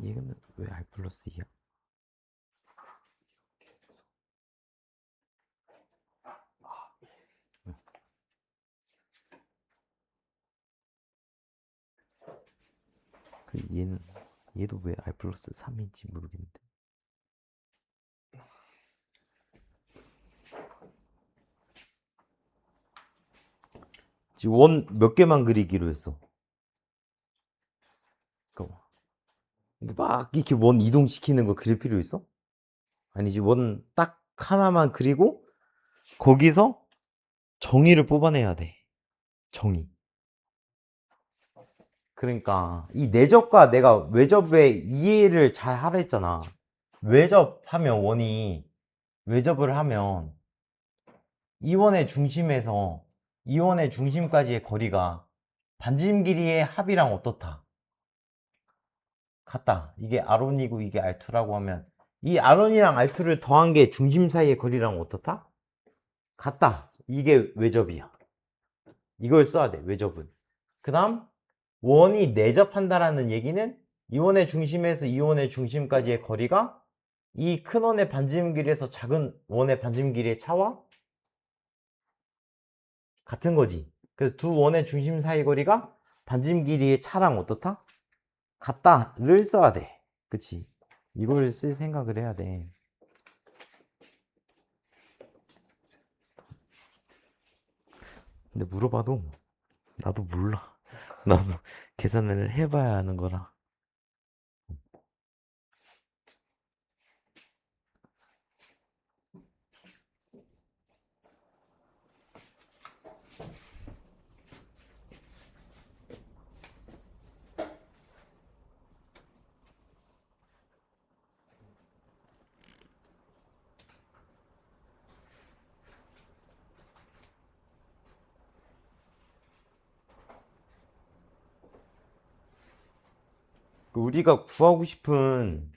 얘는 왜 R 플러스 2야? 그 얘도 왜 R 플러스 3인지 모르겠는데. 지금 원 몇 개만 그리기로 했어. 잠깐만. 이게 막 이렇게 원 이동시키는 거 그릴 필요 있어? 아니지, 원 딱 하나만 그리고 거기서 정의를 뽑아내야 돼. 정의. 그러니까 이 내접과 내가 외접의 이해를 잘 하라 했잖아. 외접하면 외접을 하면 이 원의 중심에서 이 원의 중심까지의 거리가 반지름 길이의 합이랑 어떻다? 같다. 이게 R1이고 이게 R2라고 하면 이 R1이랑 R2를 더한 게 중심 사이의 거리랑 어떻다? 같다. 이게 외접이야. 이걸 써야 돼, 외접은. 그 다음 원이 내접한다라는 얘기는 이 원의 중심에서 이 원의 중심까지의 거리가 이 큰 원의 반지름 길이에서 작은 원의 반지름 길이의 차와 같은 거지. 그래서 두 원의 중심 사이 거리가 반지름 길이의 차랑 어떻다? 같다를 써야 돼. 그치? 이걸 쓸 생각을 해야 돼. 근데 물어봐도 나도 몰라. 나도 계산을 해봐야 하는 거라. 우리가 구하고 싶은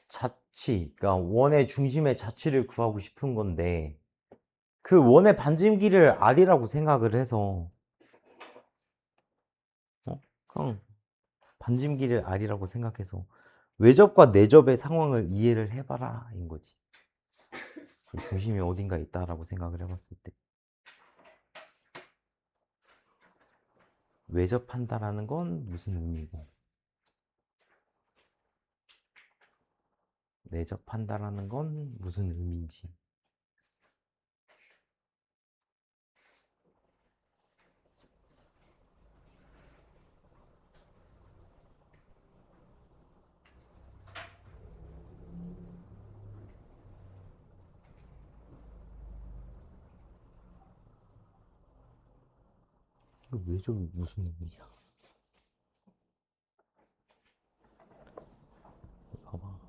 자치, 그러니까 원의 중심의 자치를 구하고 싶은 건데 그 원의 반지름 길이를 R이라고 생각을 해서 그냥 반지름 길이를 R이라고 생각해서 외접과 내접의 상황을 이해를 해봐라 인 거지. 중심이 어딘가 있다라고 생각을 해봤을 때 외접한다라는 건 무슨 의미고 내접한다라는 건 무슨 의미인지. 외접이 무슨 의미야? 봐봐.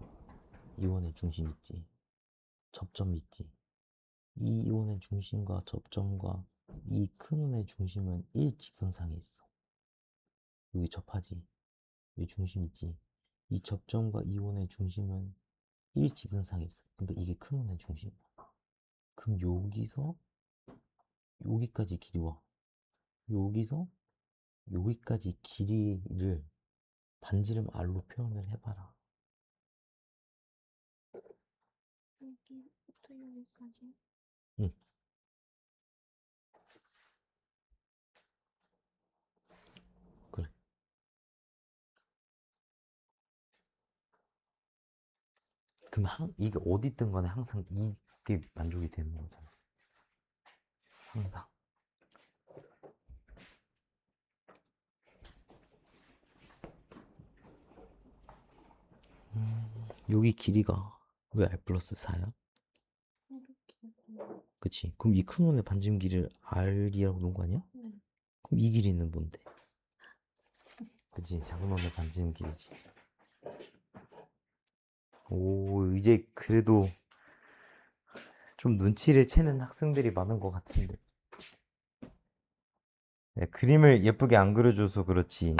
이원의 중심 있지. 접점 있지. 이 이원의 중심과 접점과 이 큰 원의 중심은 일직선상에 있어. 여기 접하지. 여기 중심 있지. 이 접점과 이 원의 중심은 일직선상에 있어. 그러니까 이게 큰 원의 중심이야. 그럼 여기서 여기까지 길이 와. 여기서 여기까지 길이를 반지름 R로 표현을 해봐라.
여기부터 여기까지.
응. 그래. 그럼 이게 어디 있든 간에 항상 이게 만족이 되는 거잖아. 항상. 여기 길이가 왜 R 플러스 4야?
이렇게.
그치? 그럼 이 큰 원의 반지름 길이를 R이라고 놓은 거 아니야?
네.
그럼 이 길이는 뭔데? 그치? 작은 원의 반지름 길이지. 오, 이제 그래도 좀 눈치를 채는 학생들이 많은 것 같은데. 네, 그림을 예쁘게 안 그려줘서 그렇지.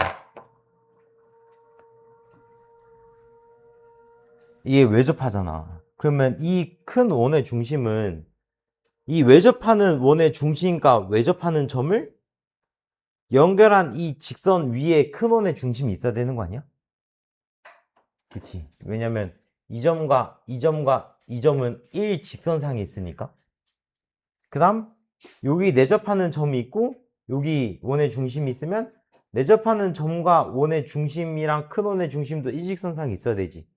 이게 외접하잖아. 그러면 이 큰 원의 중심은 이 외접하는 원의 중심과 외접하는 점을 연결한 이 직선 위에 큰 원의 중심이 있어야 되는 거 아니야? 그치? 왜냐면 이 점과 이 점과 이 점은 일직선상에 있으니까. 그 다음 여기 내접하는 점이 있고 여기 원의 중심이 있으면 내접하는 점과 원의 중심이랑 큰 원의 중심도 일직선상에 있어야 되지.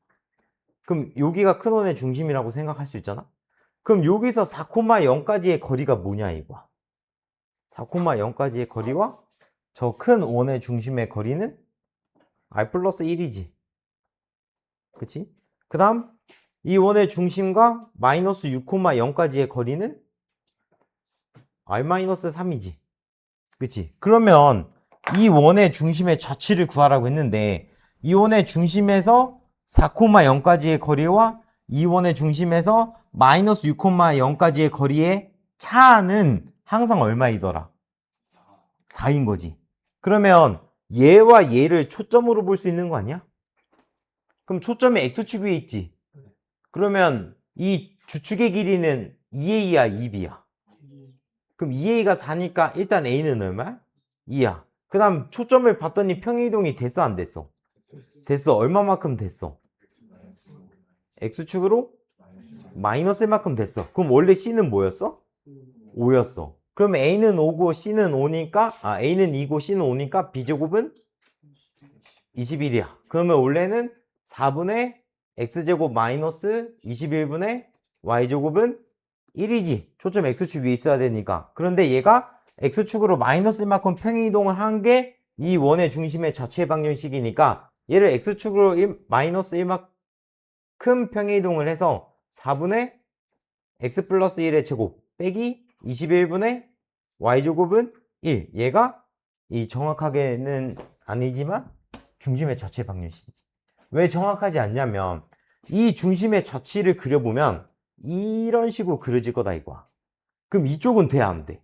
그럼 여기가 큰 원의 중심이라고 생각할 수 있잖아. 그럼 여기서 4,0까지의 거리가 뭐냐 이거야. 4,0까지의 거리와 저 큰 원의 중심의 거리는 r 플러스 1이지. 그치? 그 다음 이 원의 중심과 마이너스 6,0까지의 거리는 r 마이너스 3이지. 그치? 그러면 이 원의 중심의 좌치를 구하라고 했는데 이 원의 중심에서 4,0까지의 거리와 이 원의 중심에서 마이너스 6,0까지의 거리의 차는 항상 얼마이더라? 4인 거지. 그러면 얘와 얘를 초점으로 볼 수 있는 거 아니야? 그럼 초점이 x축 위에 있지. 그러면 이 주축의 길이는 2a야, 2b야. 그럼 2a가 4니까 일단 a는 얼마야? 2야. 그 다음 초점을 봤더니 평행이동이 됐어, 안 됐어? 됐어. 얼마만큼 됐어? x축으로 마이너스 1만큼 됐어. 그럼 원래 c는 뭐였어? 5였어. 그럼 a는 5고 c는 5니까 a는 2고 c는 5니까 b제곱은 21이야. 그러면 원래는 4분의 x제곱 마이너스 21분의 y제곱은 1이지. 초점 x축 위에 있어야 되니까. 그런데 얘가 x축으로 마이너스 1만큼 평행이동을 한 게 이 원의 중심의 좌측의 방정식이니까 얘를 x축으로 마이너스 1만큼 평행이동을 해서 4분의 x 플러스 1의 제곱 빼기 21분의 y제곱은 1. 얘가 이 정확하게는 아니지만 중심의 좌측의 방정식이지. 왜 정확하지 않냐면 이 중심의 좌치를 그려보면 이런 식으로 그려질 거다 이거야. 그럼 이쪽은 돼, 안 돼?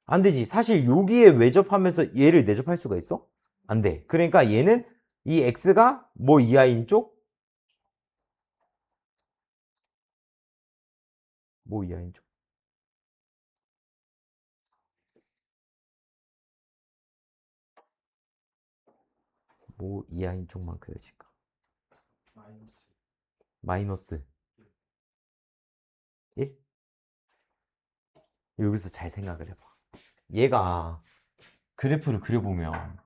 안 되지. 사실 여기에 외접하면서 얘를 내접할 수가 있어? 안 돼. 그러니까 얘는 이 x가 뭐 이하인 쪽? 뭐 이하인 쪽? 뭐 이하인 쪽만 그려질까? 마이너스 1? 여기서 잘 생각을 해봐. 얘가 그래프를 그려보면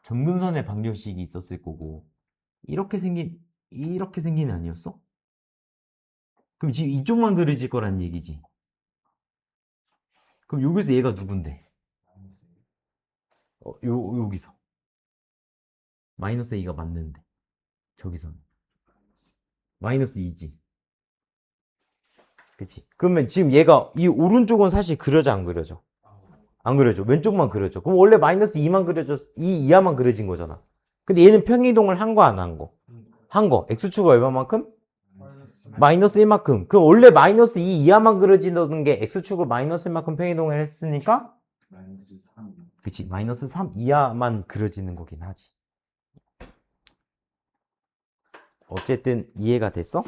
점근선의 방정식이 있었을 거고 이렇게 생긴 아니었어? 그럼 지금 이쪽만 그려질 거란 얘기지. 그럼 여기서 얘가 누군데? 여기서 마이너스 2가 맞는데 저기서는 마이너스 2지. 그치? 그러면 지금 얘가 이 오른쪽은 사실 그려져 안 그려져? 안 그려져. 왼쪽만 그려져. 그럼 원래 마이너스 2만 그려져, 2 이하만 그려진 거잖아. 근데 얘는 평행이동을 한 거 안 한 거? 한 거. x축은 얼마만큼? 마이너스 1만큼. 그럼 원래 마이너스 2 이하만 그려지던 게 x축을 마이너스 1만큼 평행이동을 했으니까 그치? 마이너스 3 이하만 그려지는 거긴 하지. 어쨌든 이해가 됐어?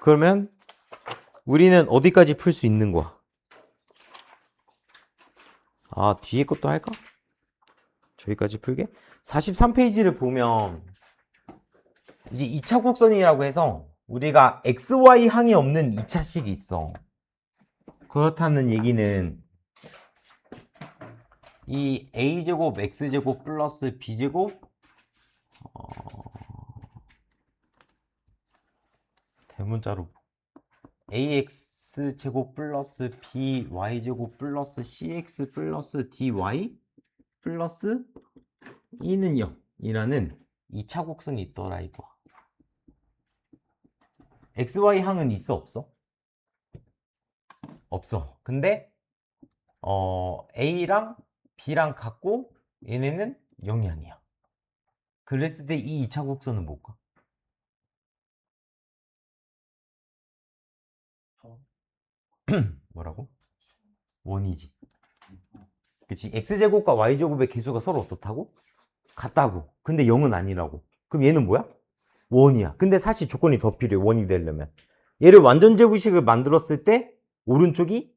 그러면 우리는 어디까지 풀 수 있는 거야? 뒤에 것도 할까? 저기까지 풀게? 43페이지를 보면 이제 2차 곡선이라고 해서 우리가 XY 항이 없는 2차식이 있어. 그렇다는 얘기는 이 A제곱 X제곱 플러스 B제곱 대문자로 AX제곱 플러스 BY제곱 플러스 CX 플러스 DY 플러스 2는 0이라는 2차 곡선이 있더라 이거. XY 항은 있어 없어? 없어. 근데 A랑 B랑 같고 얘네는 0이 아니야. 그랬을 때 이 2차 곡선은 뭘까? 뭐라고? 원이지. 그치? X제곱과 Y제곱의 개수가 서로 어떻다고? 같다고. 근데 0은 아니라고. 그럼 얘는 뭐야? 원이야. 근데 사실 조건이 더 필요해. 원이 되려면. 얘를 완전제곱식을 만들었을 때 오른쪽이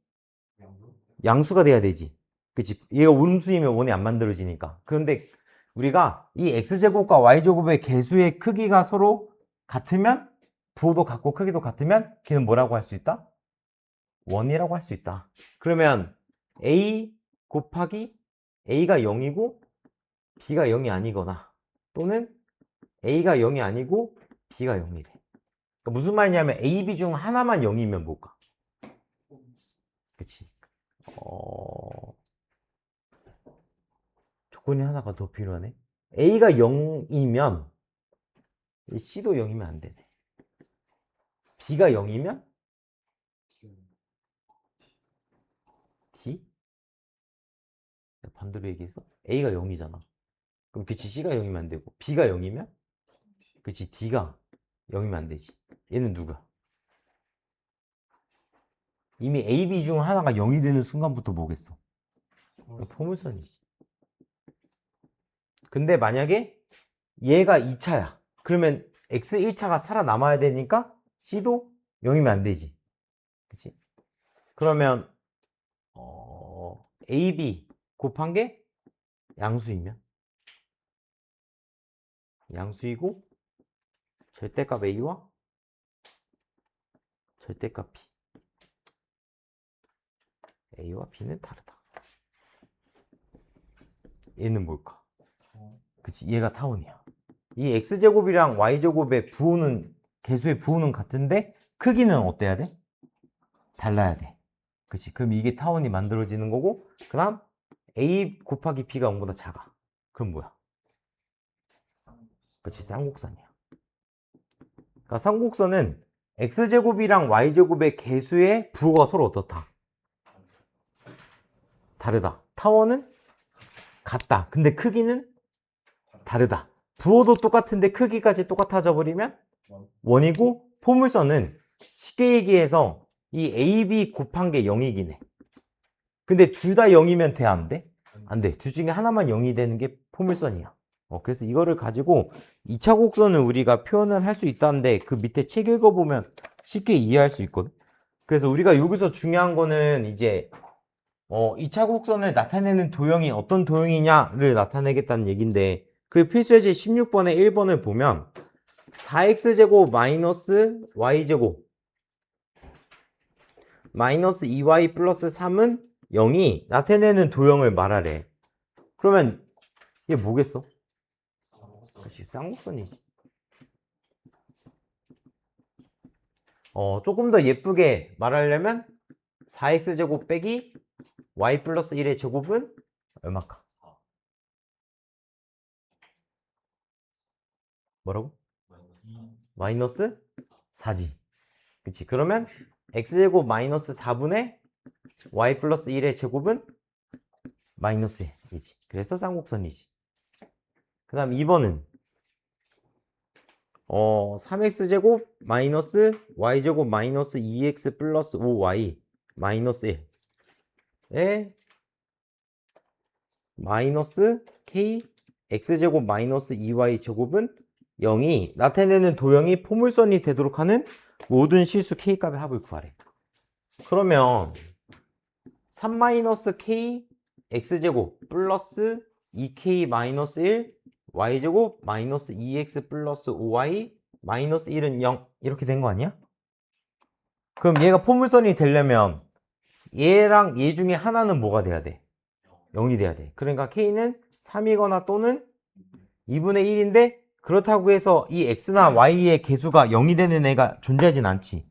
양수가 돼야 되지. 그치? 얘가 음수이면 원이 안 만들어지니까. 그런데 우리가 이 x제곱과 y제곱의 개수의 크기가 서로 같으면 부호도 같고 크기도 같으면 걔는 뭐라고 할 수 있다? 원이라고 할 수 있다. 그러면 a 곱하기 a가 0이고 b가 0이 아니거나 또는 a가 0이 아니고 b가 0이래. 그러니까 무슨 말이냐면 a, b 중 하나만 0이면 뭘까? 그치? 조건이 하나가 더 필요하네. a가 0이면 c도 0이면 안 되네. b가 0이면 d? 내가 반대로 얘기했어? a가 0이잖아. 그럼 그치 c가 0이면 안 되고 b가 0이면 그치 d가 0이면 안 되지. 얘는 누구야? 이미 a, b 중 하나가 0이 되는 순간부터 뭐겠어? 포물선이지. 근데 만약에 얘가 2차야. 그러면 x 1차가 살아남아야 되니까 c도 0이면 안 되지. 그치? 그러면 ab 곱한 게 양수이면 양수이고 절대값 a와 절대값 b a와 b는 다르다. 얘는 뭘까? 그치, 얘가 타원이야. 이 x제곱이랑 y제곱의 부호는 개수의 부호는 같은데 크기는 어때야 돼? 달라야 돼. 그치, 그럼 이게 타원이 만들어지는 거고 그 다음 a 곱하기 b가 0보다 작아. 그럼 뭐야? 그치, 쌍곡선이야. 그러니까 쌍곡선은 x제곱이랑 y제곱의 개수의 부호가 서로 어떻다? 다르다. 타원은 같다. 근데 크기는 다르다. 부호도 똑같은데 크기까지 똑같아져 버리면 원이고, 포물선은 쉽게 얘기해서 이 AB 곱한 게 0이긴 해. 근데 둘 다 0이면 돼, 안 돼? 안 돼. 둘 중에 하나만 0이 되는 게 포물선이야. 그래서 이거를 가지고 2차 곡선을 우리가 표현을 할 수 있다는데 그 밑에 책 읽어보면 쉽게 이해할 수 있거든. 그래서 우리가 여기서 중요한 거는 이제 2차 곡선을 나타내는 도형이 어떤 도형이냐를 나타내겠다는 얘기인데, 그 필수예제 16번에 1번을 보면 4x제곱 마이너스 y제곱 마이너스 2y 플러스 3은 0이 나타내는 도형을 말하래. 그러면 이게 뭐겠어? 그렇지, 쌍곡선이지. 조금 더 예쁘게 말하려면 4x제곱 빼기 y 플러스 1의 제곱은 얼마까? 뭐라고? 마이너스 4지. 그치? 그러면 x제곱 마이너스 4분의 y 플러스 1의 제곱은 마이너스 1이지. 그래서 쌍곡선이지. 그 다음 2번은 3x제곱 마이너스 y제곱 마이너스 2x 플러스 5y 마이너스 1에 마이너스 k x제곱 마이너스 2y 제곱은 0이 나타내는 도형이 포물선이 되도록 하는 모든 실수 k값의 합을 구하래. 그러면 3-k x제곱 플러스 2k 마이너스 1 y제곱 마이너스 2x 플러스 5y 마이너스 1은 0 이렇게 된 거 아니야? 그럼 얘가 포물선이 되려면 얘랑 얘 중에 하나는 뭐가 돼야 돼? 0이 돼야 돼. 그러니까 k는 3이거나 또는 2분의 1인데 그렇다고 해서 이 x나 y의 개수가 0이 되는 애가 존재하진 않지.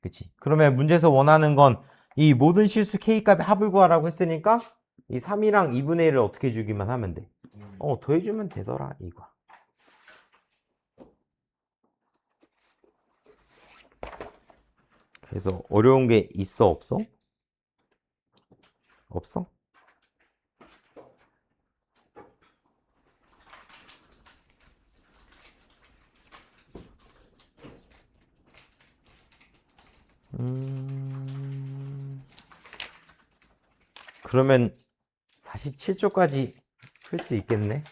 그치? 그러면 문제에서 원하는 건 이 모든 실수 k값의 합을 구하라고 했으니까 이 3이랑 2분의 1을 어떻게 주기만 하면 돼? 더해주면 되더라, 이거. 그래서 어려운 게 있어, 없어? 없어? 그러면 47쪽까지 풀 수 있겠네?